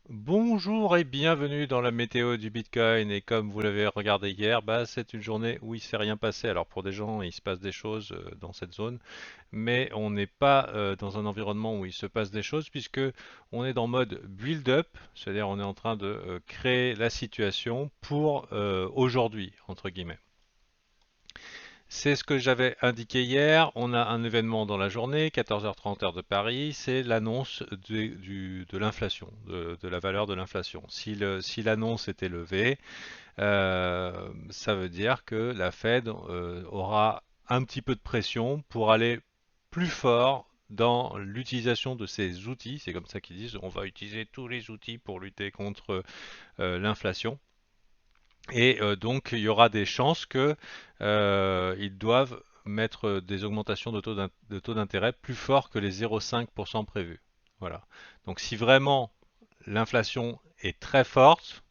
Bonjour et bienvenue dans la météo du Bitcoin. Et comme vous l'avez regardé hier, c'est une journée où il s'est rien passé. Alors pour des gens, il se passe des choses dans cette zone, mais on n'est pas dans un environnement où il se passe des choses puisque on est dans mode build-up, c'est-à-dire on est en train de créer la situation pour aujourd'hui, entre guillemets. C'est ce que j'avais indiqué hier. On a un événement dans la journée, 14h30 heure de Paris, c'est l'annonce de l'inflation, de la valeur de l'inflation. Si l'annonce est élevée, ça veut dire que la Fed aura un petit peu de pression pour aller plus fort dans l'utilisation de ces outils. C'est comme ça qu'ils disent, on va utiliser tous les outils pour lutter contre l'inflation. Et donc, il y aura des chances que ils doivent mettre des augmentations de taux d'intérêt plus forts que les 0,5% prévus. Voilà. Donc, si vraiment l'inflation est très forte,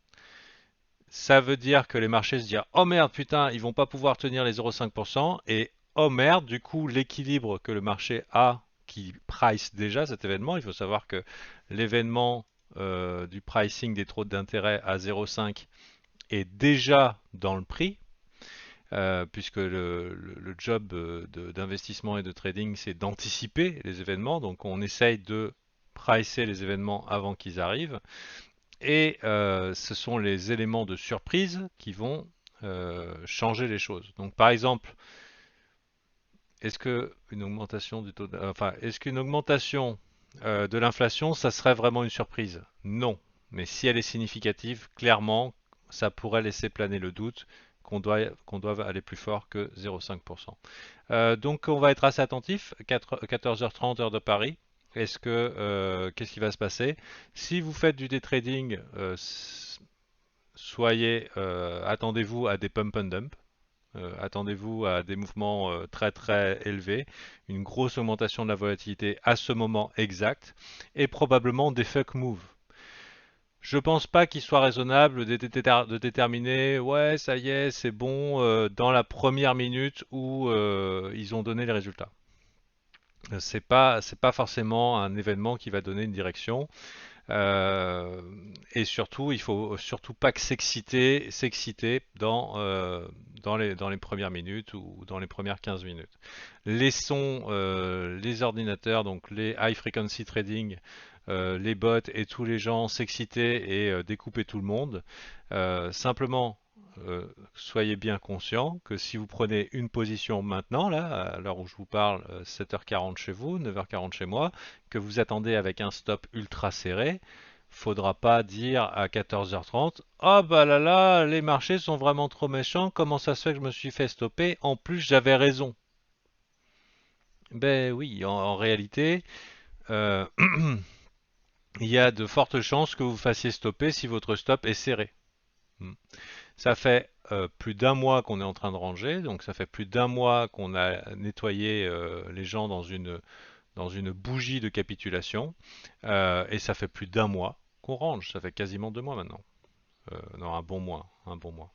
ça veut dire que les marchés se disent oh merde, putain, ils vont pas pouvoir tenir les 0,5% et oh merde, du coup, l'équilibre que le marché a, qui price déjà cet événement, il faut savoir que l'événement du pricing des taux d'intérêt à 0,5 est déjà dans le prix, puisque le job d'investissement et de trading, c'est d'anticiper les événements. Donc on essaye de pricer les événements avant qu'ils arrivent. Et ce sont les éléments de surprise qui vont changer les choses. Donc par exemple, est-ce que une augmentation du taux, enfin, est-ce qu'une augmentation de l'inflation, ça serait vraiment une surprise? Non. Mais si elle est significative, clairement, ça pourrait laisser planer le doute qu'on doive aller plus fort que 0,5%. Donc on va être assez attentif. 14h30 heure de Paris. Qu'est-ce qui va se passer? Si vous faites du day trading, attendez-vous à des pump and dump. Attendez-vous à des mouvements très très élevés, une grosse augmentation de la volatilité à ce moment exact et probablement des fuck moves. Je pense pas qu'il soit raisonnable de déterminer ouais ça y est c'est bon dans la première minute où ils ont donné les résultats. C'est pas forcément un événement qui va donner une direction. Euh, et surtout, il faut surtout pas que s'exciter dans les premières minutes ou dans les premières 15 minutes. Laissons les ordinateurs, donc les high frequency trading, les bots et tous les gens s'exciter et découper tout le monde. Simplement, soyez bien conscient que si vous prenez une position maintenant, là, à l'heure où je vous parle, 7h40 chez vous, 9h40 chez moi, que vous attendez avec un stop ultra serré, faudra pas dire à 14h30, oh bah là là, les marchés sont vraiment trop méchants, comment ça se fait que je me suis fait stopper? En plus, j'avais raison. Ben oui, en réalité, euh, il y a de fortes chances que vous fassiez stopper si votre stop est serré. Hmm. Ça fait plus d'un mois qu'on est en train de ranger, donc ça fait plus d'un mois qu'on a nettoyé les gens dans une bougie de capitulation, et ça fait plus d'un mois qu'on range, ça fait quasiment 2 mois maintenant. Non, un bon mois, un bon mois.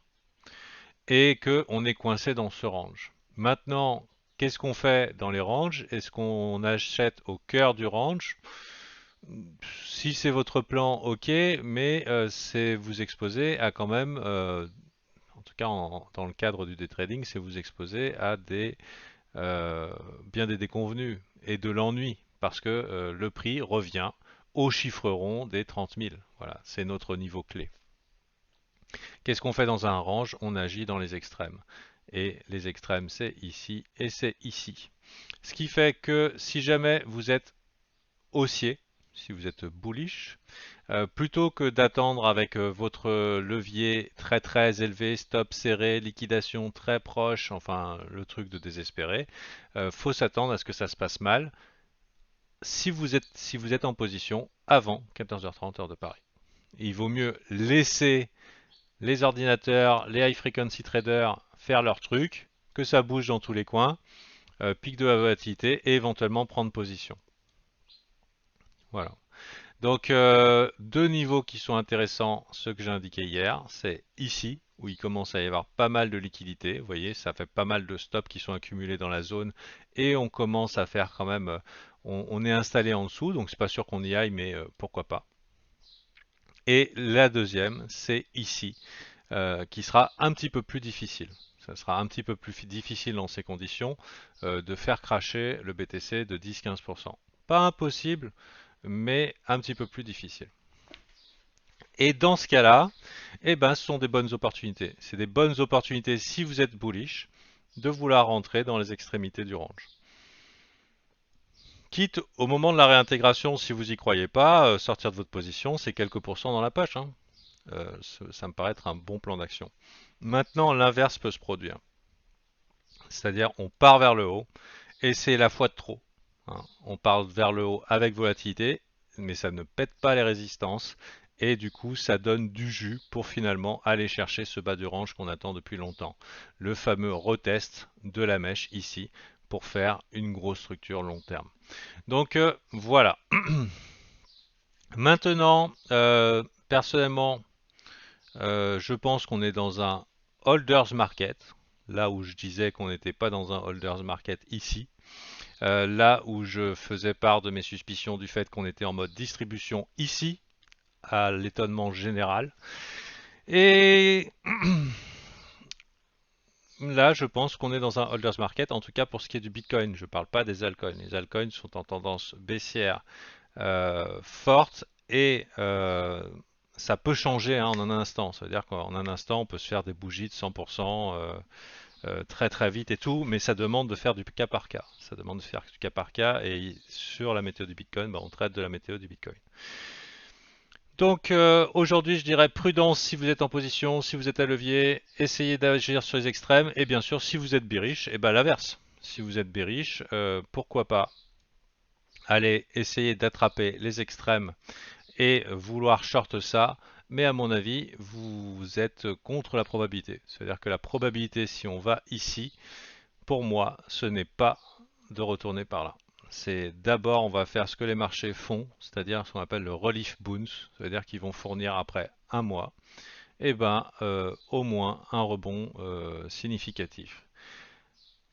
Et que on est coincé dans ce range. Maintenant, qu'est-ce qu'on fait dans les ranges? Est-ce qu'on achète au cœur du range? Si c'est votre plan, ok, mais c'est vous exposer à quand même, en tout cas dans le cadre du day trading, c'est vous exposer à bien des déconvenus et de l'ennui, parce que le prix revient au chiffre rond des 30 000. Voilà, c'est notre niveau clé. Qu'est-ce qu'on fait dans un range? On agit dans les extrêmes. Et les extrêmes, c'est ici et c'est ici. Ce qui fait que si jamais vous êtes haussier, si vous êtes bullish, plutôt que d'attendre avec votre levier très très élevé, stop serré, liquidation très proche, enfin le truc de désespéré, faut s'attendre à ce que ça se passe mal si vous êtes en position avant 14h30 heure de Paris. Il vaut mieux laisser les ordinateurs, les high frequency traders faire leur truc, que ça bouge dans tous les coins, pic de la volatilité et éventuellement prendre position. Voilà. Donc deux niveaux qui sont intéressants, ceux que j'ai indiqués hier, c'est ici où il commence à y avoir pas mal de liquidités. Vous voyez, ça fait pas mal de stops qui sont accumulés dans la zone et on commence à faire quand même, on est installé en dessous, donc c'est pas sûr qu'on y aille, mais pourquoi pas. Et la deuxième, c'est ici, qui sera un petit peu plus difficile. Ça sera un petit peu plus difficile dans ces conditions de faire cracher le BTC de 10-15%. Pas impossible, mais un petit peu plus difficile. Et dans ce cas-là, eh ben, ce sont des bonnes opportunités. C'est des bonnes opportunités si vous êtes bullish de vouloir rentrer dans les extrémités du range. Quitte au moment de la réintégration, si vous n'y croyez pas, sortir de votre position, c'est quelques pourcents dans la poche, hein. Ça me paraît être un bon plan d'action. Maintenant, l'inverse peut se produire. C'est-à-dire, on part vers le haut et c'est la fois de trop, hein. On part vers le haut avec volatilité, mais ça ne pète pas les résistances et du coup, ça donne du jus pour finalement aller chercher ce bas du range qu'on attend depuis longtemps. Le fameux retest de la mèche ici pour faire une grosse structure long terme. Donc voilà. Maintenant, personnellement, je pense qu'on est dans un holders market, là où je disais qu'on n'était pas dans un holders market ici, là où je faisais part de mes suspicions du fait qu'on était en mode distribution ici, à l'étonnement général. Et là, je pense qu'on est dans un holders market, en tout cas pour ce qui est du Bitcoin. Je ne parle pas des altcoins. Les altcoins sont en tendance baissière forte et ça peut changer, hein, en un instant. Ça veut dire qu'en un instant, on peut se faire des bougies de 100% très très vite et tout, mais ça demande de faire du cas par cas. Ça demande de faire du cas par cas et sur la météo du Bitcoin, bah, on traite de la météo du Bitcoin. Donc aujourd'hui, je dirais prudence si vous êtes en position, si vous êtes à levier, essayez d'agir sur les extrêmes et bien sûr, si vous êtes bearish, et ben l'inverse. Si vous êtes bearish, pourquoi pas aller essayer d'attraper les extrêmes et vouloir short ça, mais à mon avis, vous êtes contre la probabilité. C'est-à-dire que la probabilité, si on va ici, pour moi, ce n'est pas de retourner par là. C'est d'abord, on va faire ce que les marchés font, c'est-à-dire ce qu'on appelle le relief bounce, c'est-à-dire qu'ils vont fournir après un mois, et ben, au moins un rebond significatif.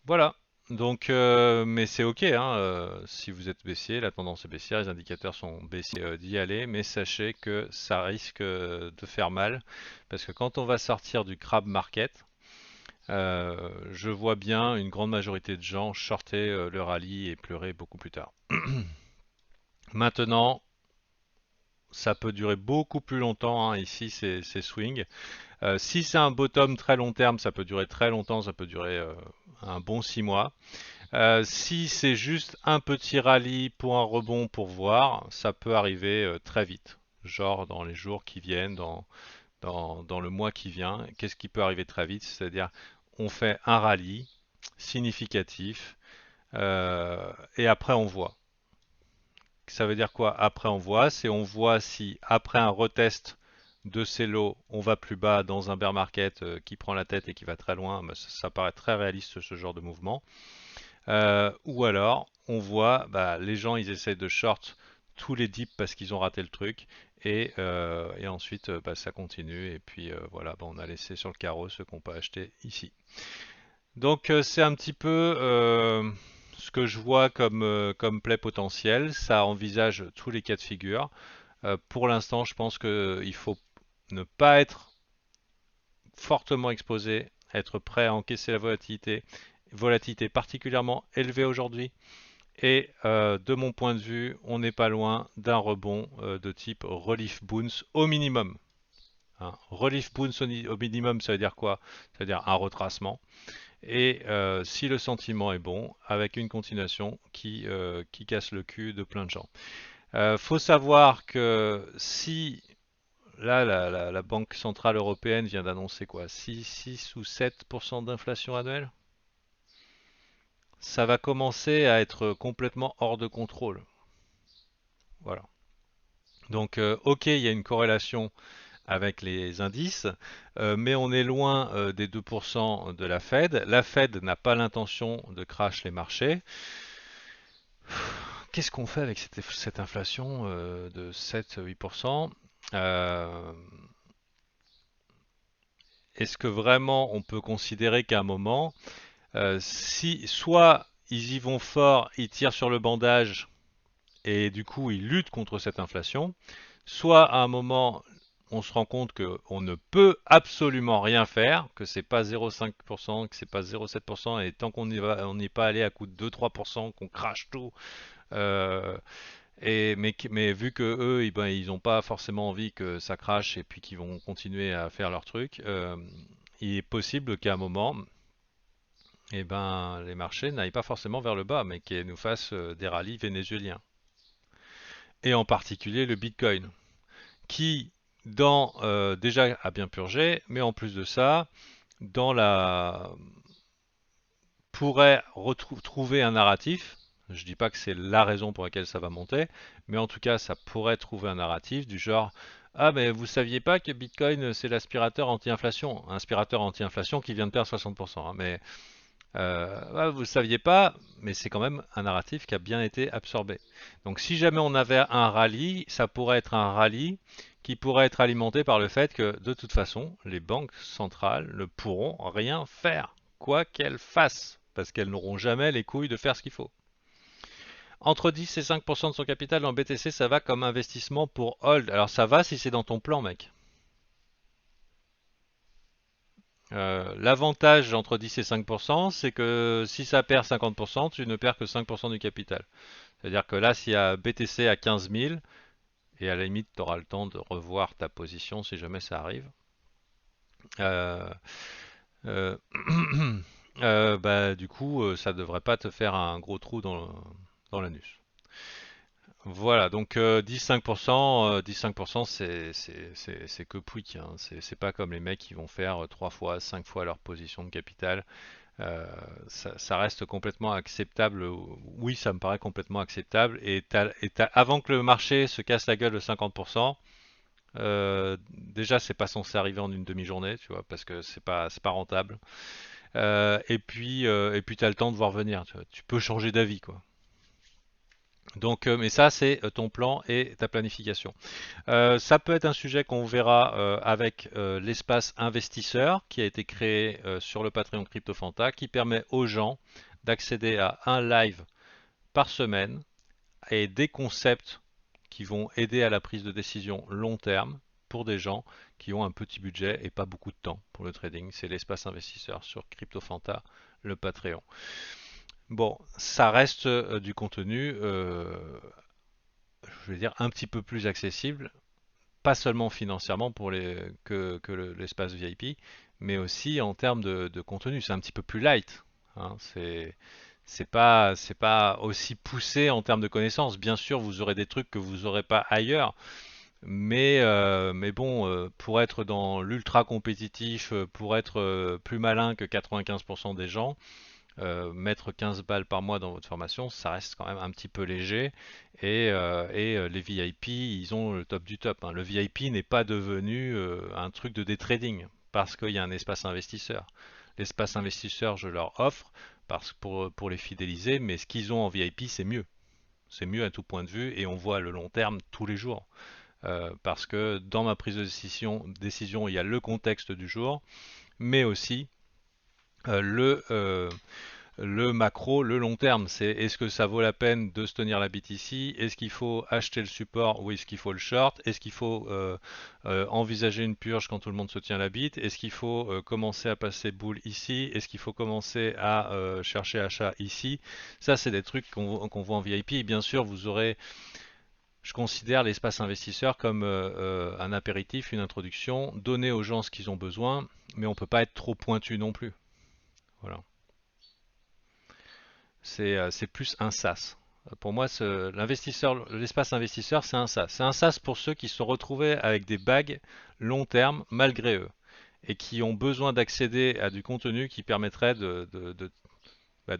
Voilà. Donc, mais c'est ok, hein, si vous êtes baissier, la tendance est baissière, les indicateurs sont baissiers d'y aller, mais sachez que ça risque de faire mal, parce que quand on va sortir du crab market, je vois bien une grande majorité de gens shorter le rallye et pleurer beaucoup plus tard. Maintenant, ça peut durer beaucoup plus longtemps, hein, ici c'est swing. Si c'est un bottom très long terme, ça peut durer très longtemps, ça peut durer un bon 6 mois. Si c'est juste un petit rallye pour un rebond pour voir, ça peut arriver très vite. Genre dans les jours qui viennent, dans le mois qui vient. Qu'est-ce qui peut arriver très vite? C'est-à-dire, on fait un rallye significatif et après on voit. Ça veut dire quoi? Après on voit, c'est on voit si après un retest de ces lots, on va plus bas dans un bear market qui prend la tête et qui va très loin. Bah, ça paraît très réaliste ce genre de mouvement. Ou alors, on voit, bah, les gens, ils essayent de short tous les dips parce qu'ils ont raté le truc. Et ensuite, bah, ça continue. Et puis voilà, bah, on a laissé sur le carreau ce qu'on peut acheter ici. Donc c'est un petit peu ce que je vois comme play potentiel. Ça envisage tous les cas de figure. Pour l'instant, je pense qu'il faut ne pas être fortement exposé, être prêt à encaisser la volatilité particulièrement élevée aujourd'hui. Et de mon point de vue, on n'est pas loin d'un rebond de type relief bounce au minimum. Hein. Relief bounce au minimum, ça veut dire quoi? Ça veut dire un retracement. Et si le sentiment est bon, avec une continuation qui casse le cul de plein de gens. Faut savoir que si là, la Banque Centrale Européenne vient d'annoncer quoi? 6 ou 7% d'inflation annuelle? Ça va commencer à être complètement hors de contrôle. Voilà. Donc, ok, il y a une corrélation avec les indices, mais on est loin des 2% de la Fed. La Fed n'a pas l'intention de crash les marchés. Qu'est-ce qu'on fait avec cette inflation de 7-8%? Est-ce que vraiment on peut considérer qu'à un moment, si soit ils y vont fort, ils tirent sur le bandage et du coup ils luttent contre cette inflation, soit à un moment on se rend compte qu'on ne peut absolument rien faire, que c'est pas 0,5%, que c'est pas 0,7%, et tant qu'on n'y va, on n'y est pas allé à coup de 2-3%, qu'on crache tout, euh, mais vu que eux, ils ont pas forcément envie que ça crache et puis qu'ils vont continuer à faire leur truc, il est possible qu'à un moment, les marchés n'aillent pas forcément vers le bas, mais qu'ils nous fassent des rallyes vénézuéliens. Et en particulier le Bitcoin, qui déjà a bien purgé, mais en plus de ça, dans la pourrait trouver un narratif. Je dis pas que c'est la raison pour laquelle ça va monter, mais en tout cas, ça pourrait trouver un narratif du genre: ah, mais vous saviez pas que Bitcoin c'est l'aspirateur anti-inflation, un aspirateur anti-inflation qui vient de perdre 60%, hein, mais vous ne saviez pas, mais c'est quand même un narratif qui a bien été absorbé. Donc si jamais on avait un rallye, ça pourrait être un rallye qui pourrait être alimenté par le fait que de toute façon, les banques centrales ne pourront rien faire, quoi qu'elles fassent, parce qu'elles n'auront jamais les couilles de faire ce qu'il faut. Entre 10 et 5% de son capital en BTC, ça va comme investissement pour hold. Alors ça va si c'est dans ton plan, mec. L'avantage entre 10 et 5%, c'est que si ça perd 50%, tu ne perds que 5% du capital. C'est-à-dire que là, s'il y a BTC à 15 000, et à la limite, tu auras le temps de revoir ta position si jamais ça arrive, euh, euh, du coup, ça devrait pas te faire un gros trou dans l'anus. Voilà, donc 10-5%, 10-5%, c'est que pouic, hein. C'est pas comme les mecs qui vont faire 3 fois, 5 fois leur position de capital. Ça reste complètement acceptable. Oui, ça me paraît complètement acceptable. Avant que le marché se casse la gueule de 50%, déjà c'est pas censé arriver en une demi-journée, tu vois, parce que c'est pas rentable. Et puis t'as le temps de voir venir. Tu vois. Tu peux changer d'avis, quoi. Donc, mais ça, c'est ton plan et ta planification. Ça peut être un sujet qu'on verra avec l'espace investisseur qui a été créé sur le Patreon CryptoFanta, qui permet aux gens d'accéder à un live par semaine et des concepts qui vont aider à la prise de décision long terme pour des gens qui ont un petit budget et pas beaucoup de temps pour le trading. C'est l'espace investisseur sur CryptoFanta, le Patreon. Bon, ça reste du contenu, je vais dire, un petit peu plus accessible, pas seulement financièrement que l'espace VIP, mais aussi en termes de contenu. C'est un petit peu plus light, hein. C'est pas aussi poussé en termes de connaissances. Bien sûr, vous aurez des trucs que vous n'aurez pas ailleurs, mais bon, pour être dans l'ultra compétitif, pour être plus malin que 95% des gens, mettre 15 balles par mois dans votre formation, ça reste quand même un petit peu léger. Et les VIP, ils ont le top du top, hein. Le VIP n'est pas devenu un truc de day trading parce qu'il y a un espace investisseur. L'espace investisseur, je leur offre pour les fidéliser, mais ce qu'ils ont en VIP, c'est mieux. C'est mieux à tout point de vue et on voit le long terme tous les jours. Parce que dans ma prise de décision, il y a le contexte du jour, mais aussi euh, le, euh, le macro, le long terme, c'est est-ce que ça vaut la peine de se tenir la bite ici? Est-ce qu'il faut acheter le support ou est-ce qu'il faut le short? Est-ce qu'il faut envisager une purge quand tout le monde se tient la bite? Est-ce qu'il faut commencer à passer boule ici? Est-ce qu'il faut commencer à chercher achat ici? Ça, c'est des trucs qu'on voit en VIP. Et bien sûr, je considère l'espace investisseur comme un apéritif, une introduction, donner aux gens ce qu'ils ont besoin, mais on ne peut pas être trop pointu non plus. Voilà. C'est plus un SaaS. Pour moi, l'espace investisseur, c'est un SaaS. C'est un SaaS pour ceux qui se sont retrouvés avec des bagues long terme malgré eux et qui ont besoin d'accéder à du contenu qui permettrait de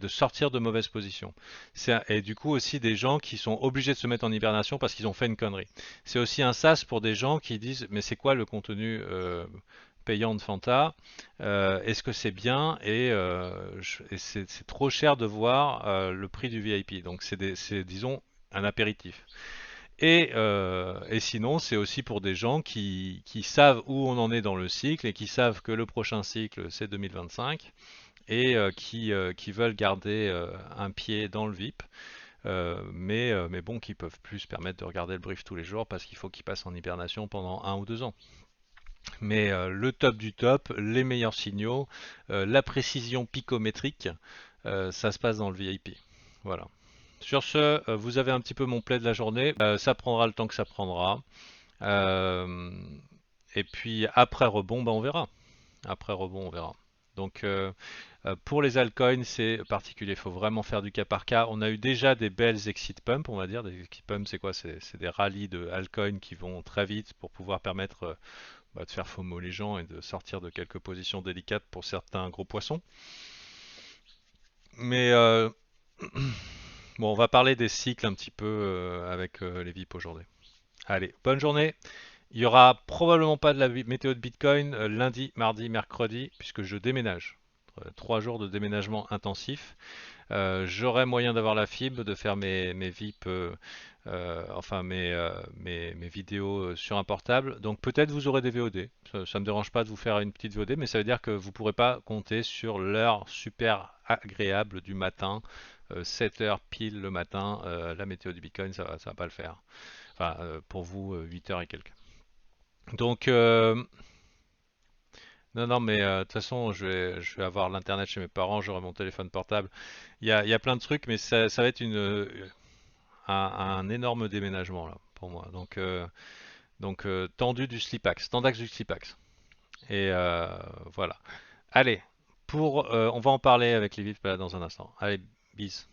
sortir de mauvaises positions. Et du coup aussi des gens qui sont obligés de se mettre en hibernation parce qu'ils ont fait une connerie. C'est aussi un SaaS pour des gens qui disent mais c'est quoi le contenu payant de Fanta? Est-ce que c'est bien? Et c'est trop cher de voir le prix du VIP. Donc c'est disons un apéritif. Et sinon, c'est aussi pour des gens qui savent où on en est dans le cycle et qui savent que le prochain cycle c'est 2025 et qui veulent garder un pied dans le VIP. mais bon, qui peuvent plus se permettre de regarder le brief tous les jours parce qu'il faut qu'ils passent en hibernation pendant 1 ou 2 ans. Mais le top du top, les meilleurs signaux, la précision picométrique, ça se passe dans le VIP. Voilà. Sur ce, vous avez un petit peu mon play de la journée. Ça prendra le temps que ça prendra. Euh, et puis après rebond, bah, on verra. Après rebond, on verra. Donc pour les altcoins, c'est particulier. Il faut vraiment faire du cas par cas. On a eu déjà des belles exit pumps, on va dire. Des exit pumps, c'est quoi? C'est des rallyes de altcoins qui vont très vite pour pouvoir permettre de faire FOMO les gens et de sortir de quelques positions délicates pour certains gros poissons. Mais bon, on va parler des cycles un petit peu avec les VIP aujourd'hui. Allez, bonne journée. Il y aura probablement pas de la météo de Bitcoin lundi, mardi, mercredi, puisque je déménage. 3 jours de déménagement intensif. J'aurai moyen d'avoir la fibre, de faire mes VIP, enfin mes vidéos sur un portable. Donc peut-être vous aurez des VOD. Ça me dérange pas de vous faire une petite VOD, mais ça veut dire que vous pourrez pas compter sur l'heure super agréable du matin, 7 heures pile le matin. La météo du Bitcoin, ça va pas le faire. Enfin, pour vous, 8 heures et quelques. Donc, non, non, mais de toute façon, je vais avoir l'internet chez mes parents, j'aurai mon téléphone portable. Il y a plein de trucs, mais ça va être un énorme déménagement là pour moi. Donc, tendu du slipax, tendax du slipax. Et voilà. Allez, on va en parler avec les VIP là dans un instant. Allez, bis.